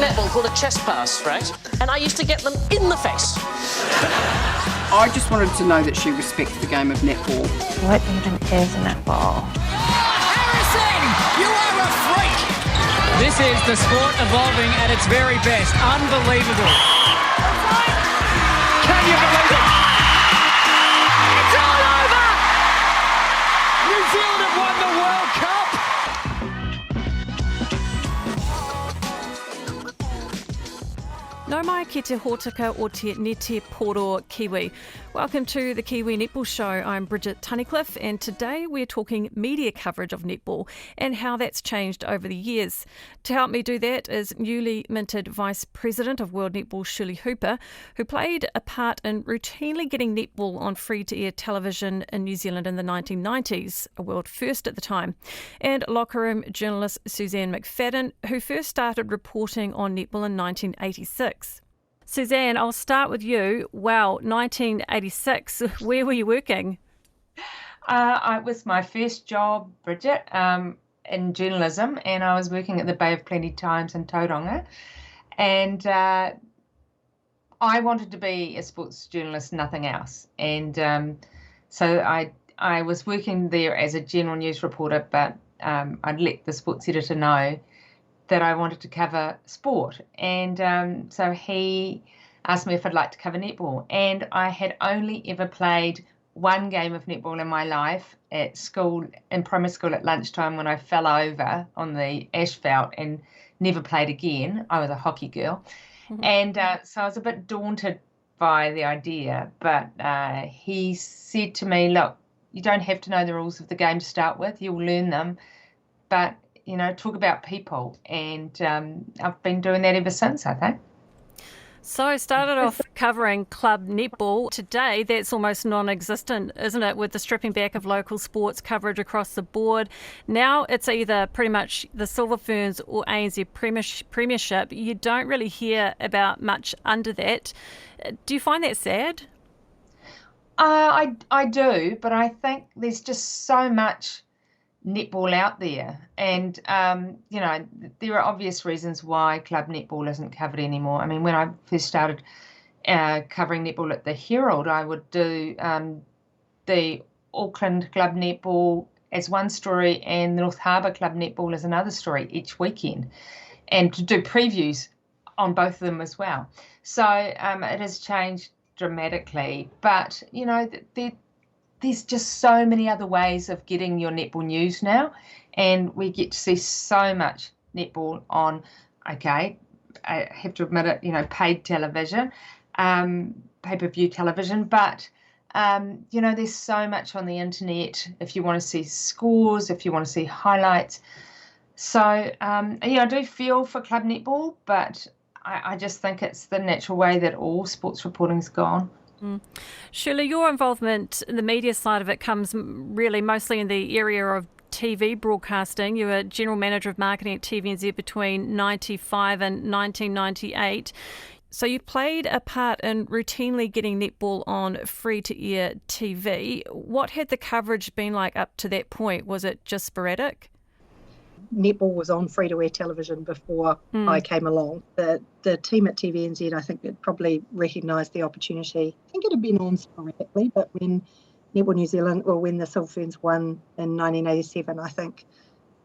netball called a chest pass, right? And I used to get them in the face. I just wanted to know that she respects the game of netball. What even is netball? Harrison, you are a freak! This is the sport evolving at its very best. Unbelievable. Can you believe it? It's all over! New Zealand have won the World Cup! No mai ki te hōtaka o te nete poro Kiwi. Welcome to the Kiwi Netball Show. I'm Bridget Tunnicliffe, and today we're talking media coverage of netball and how that's changed over the years. To help me do that is newly minted Vice President of World Netball, Shirley, who played a part in routinely getting netball on free-to-air television in New Zealand in the 1990s, a world first at the time, and LockerRoom journalist Suzanne McFadden, who first started reporting on netball in 1986. Suzanne, I'll start with you. Wow, 1986. Where were you working? It was my first job, Bridget, in journalism, and I was working at the Bay of Plenty Times in Tauranga. And I wanted to be a sports journalist, nothing else. And so I was working there as a general news reporter, but I'd let the sports editor know that I wanted to cover sport. And so he asked me if I'd like to cover netball. And I had only ever played one game of netball in my life at school, in primary school at lunchtime, when I fell over on the asphalt and never played again. I was a hockey girl. Mm-hmm. And so I was a bit daunted by the idea. But he said to me, look, you don't have to know the rules of the game to start with. You'll learn them. But you know, talk about people, and I've been doing that ever since, I think. So I started off covering club netball. Today, that's almost non-existent, isn't it, with the stripping back of local sports coverage across the board. Now it's either pretty much the Silver Ferns or ANZ Premiership. You don't really hear about much under that. Do you find that sad? I do, but I think there's just so much netball out there, and you know, there are obvious reasons why club netball isn't covered anymore. I mean, when I first started covering netball at the Herald, I would do the Auckland club netball as one story and the North Harbour club netball as another story each weekend, and to do previews on both of them as well. So it has changed dramatically, but you know, there's just so many other ways of getting your netball news now, and we get to see so much netball on, okay, I have to admit it, you know, paid television, pay-per-view television, but, you know, there's so much on the internet if you want to see scores, if you want to see highlights. So, yeah, I do feel for club netball, but I just think it's the natural way that all sports reporting's gone. Shirley, your involvement in the media side of it comes really mostly in the area of TV broadcasting. You were General Manager of Marketing at TVNZ between 95 and 1998. So you played a part in routinely getting netball on free-to-air TV. What had the coverage been like up to that point? Was it just sporadic? Netball was on free-to-air television before I came along. The team at TVNZ, I think, it probably recognised the opportunity. I think it had been on sporadically, but when Netball New Zealand, or when the Silver Ferns won in 1987, I think,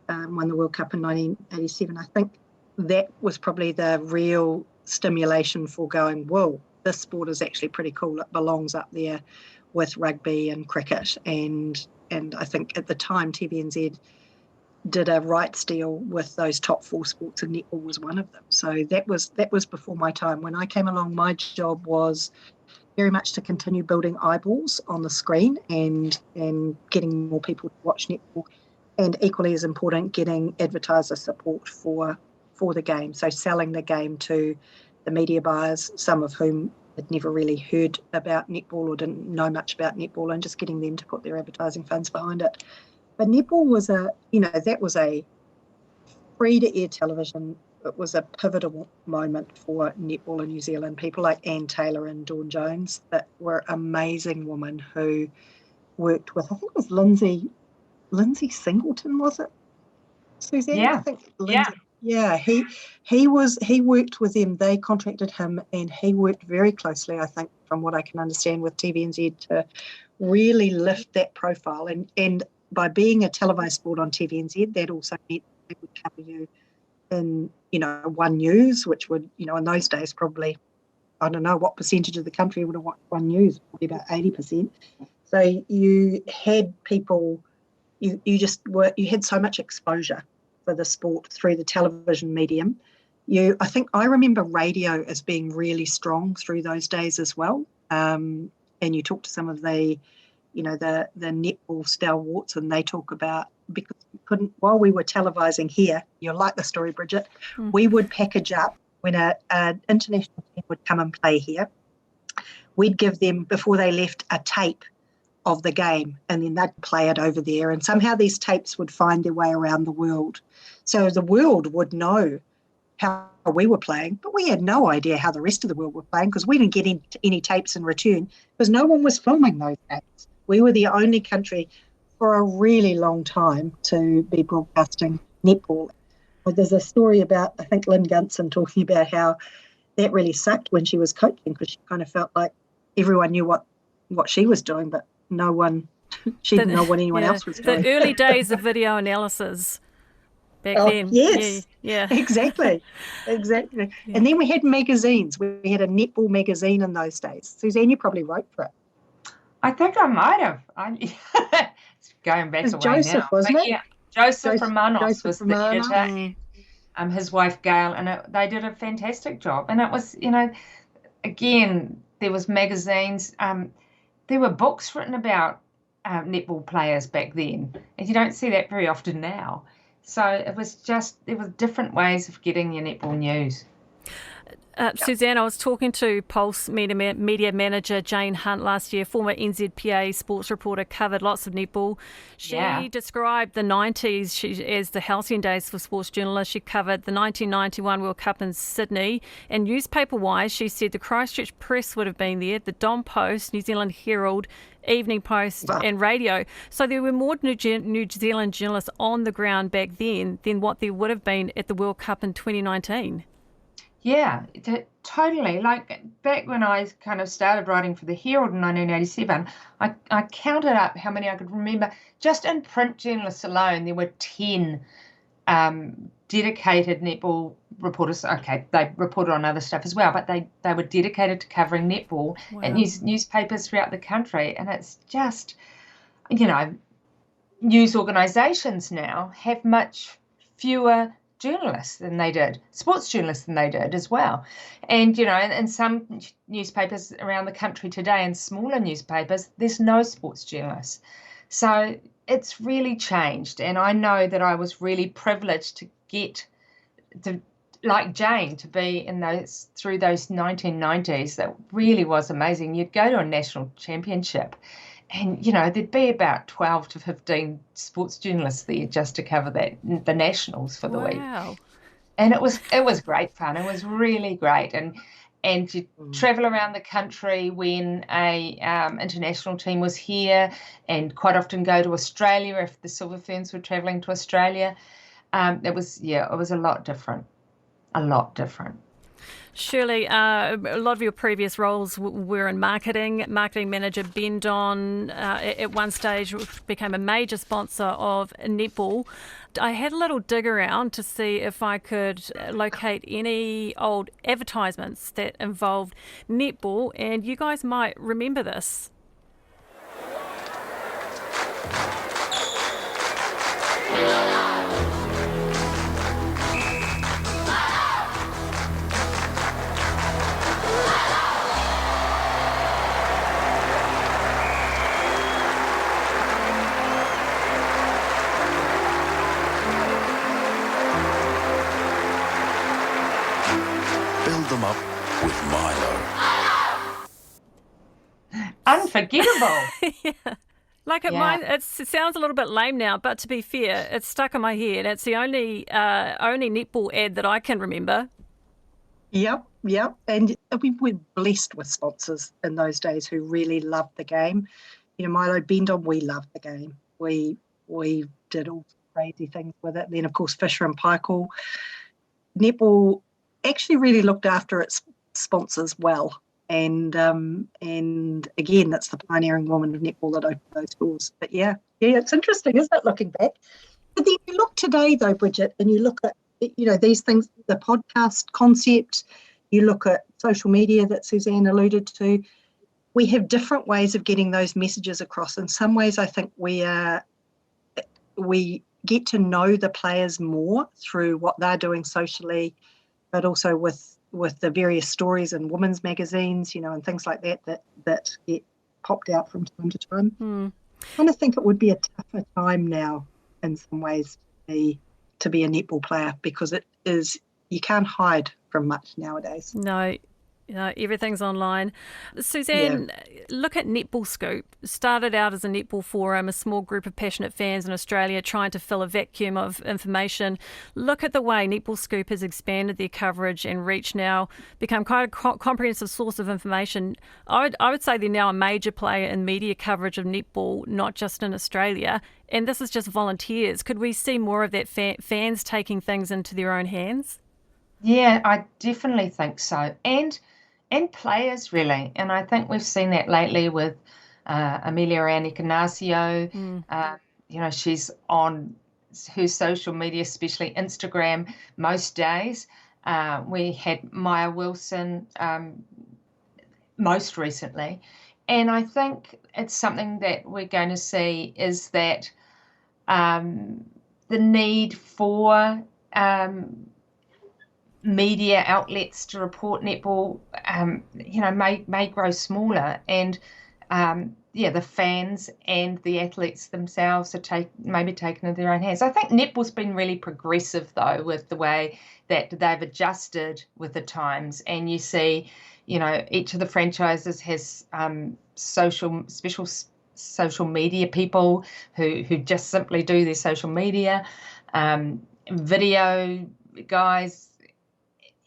won the World Cup in 1987, I think that was probably the real stimulation for going, whoa, this sport is actually pretty cool. It belongs up there with rugby and cricket. And I think at the time, TVNZ did a rights deal with those top four sports, and netball was one of them. So that was before my time. When I came along, my job was very much to continue building eyeballs on the screen and getting more people to watch netball, and equally as important, getting advertiser support for the game. So selling the game to the media buyers, some of whom had never really heard about netball or didn't know much about netball, and just getting them to put their advertising funds behind it. But netball was that was a free-to-air television. It was a pivotal moment for netball in New Zealand. People like Anne Taylor and Dawn Jones, that were amazing women who worked with, I think it was Lindsay Singleton, was it, Suzanne? Yeah. I think Lindsay Yeah, he worked with them. They contracted him, and he worked very closely, I think, from what I can understand, with TVNZ to really lift that profile. And by being a televised sport on TVNZ, that also meant they would cover you in, One News, which would, in those days probably, I don't know what percentage of the country would have watched One News, probably about 80%. So you had people, you had so much exposure for the sport through the television medium. I remember radio as being really strong through those days as well. And you talk to some of the netball stalwarts, and they talk about, because we couldn't, while we were televising here, you'll like the story, Bridget, we would package up when an international team would come and play here. We'd give them, before they left, a tape of the game, and then they'd play it over there, and somehow these tapes would find their way around the world. So the world would know how we were playing, but we had no idea how the rest of the world were playing, because we didn't get any tapes in return, because no one was filming those games. We were the only country for a really long time to be broadcasting netball. There's a story about, I think, Lynn Gunson talking about how that really sucked when she was coaching, because she kind of felt like everyone knew what she was doing, but she didn't know what anyone else was doing. The early days of video analysis back then. Yes, yeah. Exactly. Yeah. And then we had magazines. We had a netball magazine in those days. Suzanne, you probably wrote for it. I think I might have. It's going back a way Joseph, now. wasn't it? Yeah, Joseph Romanos Joseph was Romanos. the editor. His wife Gail, and they did a fantastic job. And it was, again, there was magazines. There were books written about netball players back then, and you don't see that very often now. So there was different ways of getting your netball news. Suzanne, I was talking to Pulse media manager Jane Hunt last year, former NZPA sports reporter, covered lots of netball. She described the 90s as the halcyon days for sports journalists. She covered the 1991 World Cup in Sydney, and newspaper-wise, she said the Christchurch Press would have been there, the Don Post, New Zealand Herald, Evening Post and radio. So there were more New Zealand journalists on the ground back then than what there would have been at the World Cup in 2019. Yeah, totally. Like back when I kind of started writing for the Herald in 1987, I counted up how many I could remember. Just in print journalists alone, there were 10 dedicated netball reporters. Okay, they reported on other stuff as well, but they were dedicated to covering netball at newspapers throughout the country. And it's just, news organisations now have much fewer journalists than they did, sports journalists than they did as well. And, in some newspapers around the country today, and smaller newspapers, there's no sports journalists. So it's really changed. And I know that I was really privileged to get to, like Jane, to be through those 1990s. That really was amazing. You'd go to a national championship, and, there'd be about 12 to 15 sports journalists there just to cover the nationals for the week. And it was great fun. It was really great. And you travel around the country when a international team was here, and quite often go to Australia if the Silver Ferns were travelling to Australia. It was a lot different. A lot different. Shirley, a lot of your previous roles were in marketing. Marketing manager Bendon at one stage became a major sponsor of netball. I had a little dig around to see if I could locate any old advertisements that involved netball, and you guys might remember this. Them up with Milo. Unforgettable. Yeah. It sounds a little bit lame now, but to be fair, it's stuck in my head. It's the only netball ad that I can remember. Yep. And we were blessed with sponsors in those days who really loved the game. Milo Bendon, we loved the game. We did all crazy things with it. Then, of course, Fisher and Paykel. netball actually really looked after its sponsors well. And again, that's the pioneering woman of netball that opened those doors. But yeah, it's interesting, isn't it, looking back? But then you look today, though, Bridget, and you look at, these things, the podcast concept, you look at social media that Suzanne alluded to. We have different ways of getting those messages across. In some ways, I think we get to know the players more through what they're doing socially, but also with the various stories in women's magazines, and things like that get popped out from time to time. I kind of think it would be a tougher time now in some ways to be a netball player, because you can't hide from much nowadays. No, everything's online. Suzanne, look at Netball Scoop. Started out as a netball forum, a small group of passionate fans in Australia trying to fill a vacuum of information. Look at the way Netball Scoop has expanded their coverage and reach, now become quite a comprehensive source of information. I would say they're now a major player in media coverage of netball, not just in Australia. And this is just volunteers. Could we see more of that fans taking things into their own hands? Yeah, I definitely think so. And players, really. And I think we've seen that lately with Amelia Ignacio. She's on her social media, especially Instagram, most days. We had Maya Wilson most recently. And I think it's something that we're going to see is that the need for media outlets to report netball, may grow smaller, and the fans and the athletes themselves are taken into their own hands. I think netball's been really progressive, though, with the way that they've adjusted with the times, and you see, each of the franchises has special social media people who just simply do their social media, video guys.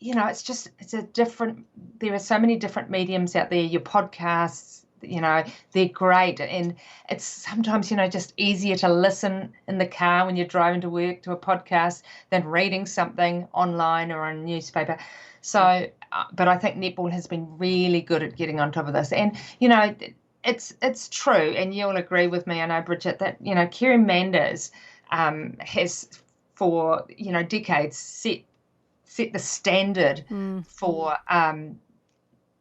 It's a different, there are so many different mediums out there. Your podcasts, they're great. And it's sometimes, just easier to listen in the car when you're driving to work to a podcast than reading something online or on a newspaper. So, but I think netball has been really good at getting on top of this. And, it's true. And you'll agree with me, I know, Bridget, that, Kerry Manders has for, decades set the standard for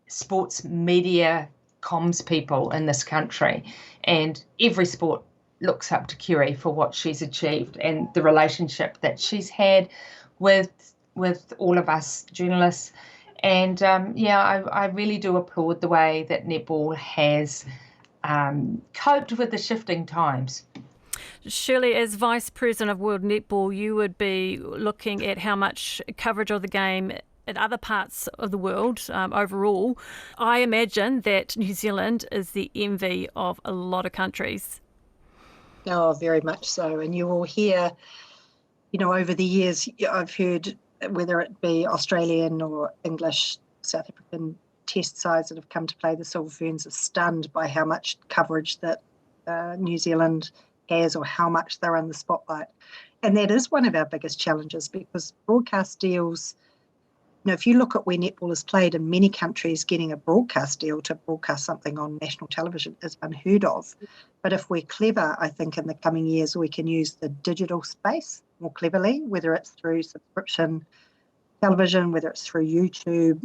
sports media comms people in this country, and every sport looks up to Kerry for what she's achieved and the relationship that she's had with all of us journalists. And I really do applaud the way that netball has coped with the shifting times. Shirley, as Vice President of World Netball, you would be looking at how much coverage of the game in other parts of the world overall. I imagine that New Zealand is the envy of a lot of countries. Oh, very much so. And you will hear, over the years, I've heard, whether it be Australian or English, South African test sides that have come to play the Silver Ferns are stunned by how much coverage that New Zealand has, or how much they're in the spotlight. And that is one of our biggest challenges, because broadcast deals, if you look at where netball is played in many countries, getting a broadcast deal to broadcast something on national television is unheard of. But if we're clever, I think in the coming years we can use the digital space more cleverly, whether it's through subscription television, whether it's through YouTube.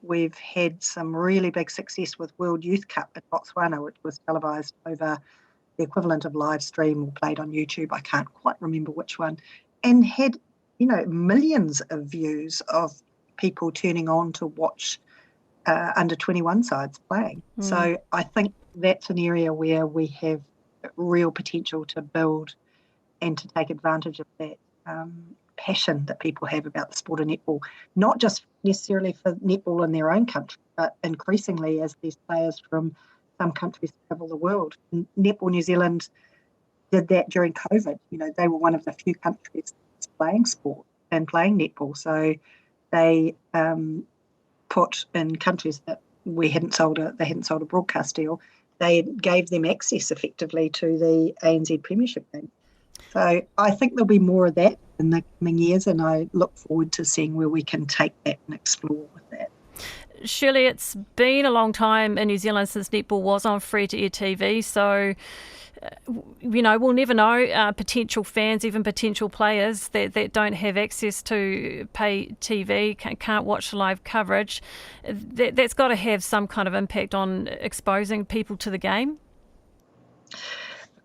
We've had some really big success with World Youth Cup at Botswana, which was televised over the equivalent of live stream or played on YouTube. I can't quite remember which one, and had, millions of views of people turning on to watch under 21 sides playing. So I think that's an area where we have real potential to build and to take advantage of that passion that people have about the sport of netball, not just necessarily for netball in their own country, but increasingly as these players from some countries travel the world. Netball New Zealand did that during COVID. They were one of the few countries that's playing sport and playing netball. So they put in countries that they hadn't sold a broadcast deal, they gave them access effectively to the ANZ Premiership game. So I think there'll be more of that in the coming years, and I look forward to seeing where we can take that and explore with that. Shirley, it's been a long time in New Zealand since netball was on free-to-air TV, so we'll never know. Potential fans, even potential players that don't have access to pay TV, can't watch the live coverage. That's got to have some kind of impact on exposing people to the game.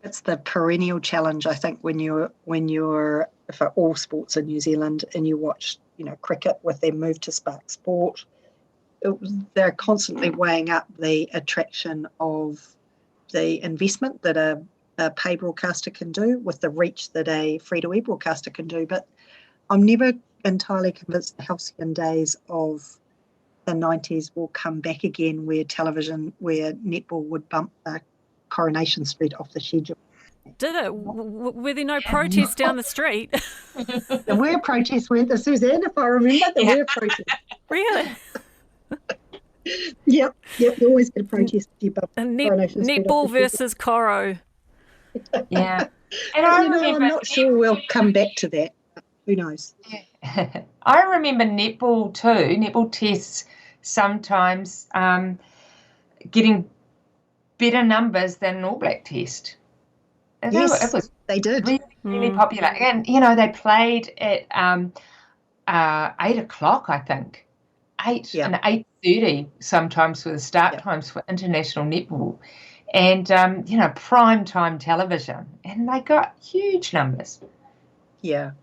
It's the perennial challenge, I think, when you're for all sports in New Zealand and you watch, cricket with their move to Spark Sport. They're constantly weighing up the attraction of the investment that a pay broadcaster can do with the reach that a free-to-air broadcaster can do. But I'm never entirely convinced the halcyon days of the 90s will come back again, where netball would bump Coronation Street off the schedule. Did it? Were there no protests down the street? There were protests, weren't there, Suzanne? If I remember, there were protests. Really? Yep. You always get a protest. Netball versus Coro. Yeah. And I remember, I'm not sure we'll come back to that. Who knows? Yeah. I remember netball too. Netball tests sometimes getting better numbers than an All Black test. Yes, it was they did. Really popular. And, they played at 8 o'clock, I think. 8 and 8:30 sometimes were the start times for international netball. And, prime time television. And they got huge numbers. Yeah.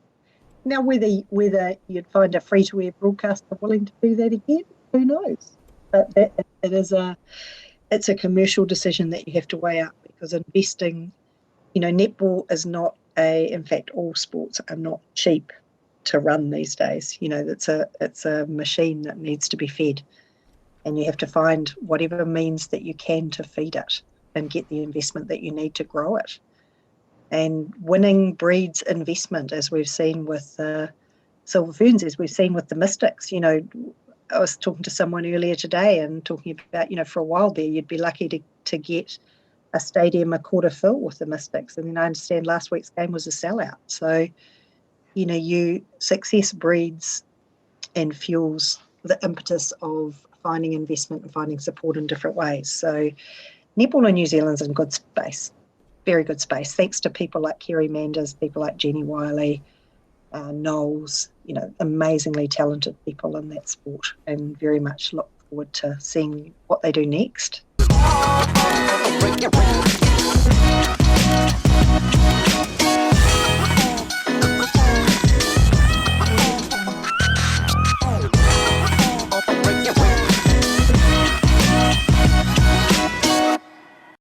Now, whether you'd find a free-to-air broadcaster willing to do that again, who knows? But it's a commercial decision that you have to weigh up, because investing, netball is not in fact, all sports are not cheap to run these days. It's a machine that needs to be fed, and you have to find whatever means that you can to feed it and get the investment that you need to grow it. And winning breeds investment, as we've seen with Silver Ferns, as we've seen with the Mystics. I was talking to someone earlier today and talking about, for a while there, you'd be lucky to get a stadium a quarter full with the Mystics. I mean, I understand last week's game was a sellout. So, success breeds and fuels the impetus of finding investment and finding support in different ways. So netball in New Zealand's in good space, very good space, thanks to people like Kerry Manders, people like Jenny Wiley, Knowles, amazingly talented people in that sport, and very much look forward to seeing what they do next.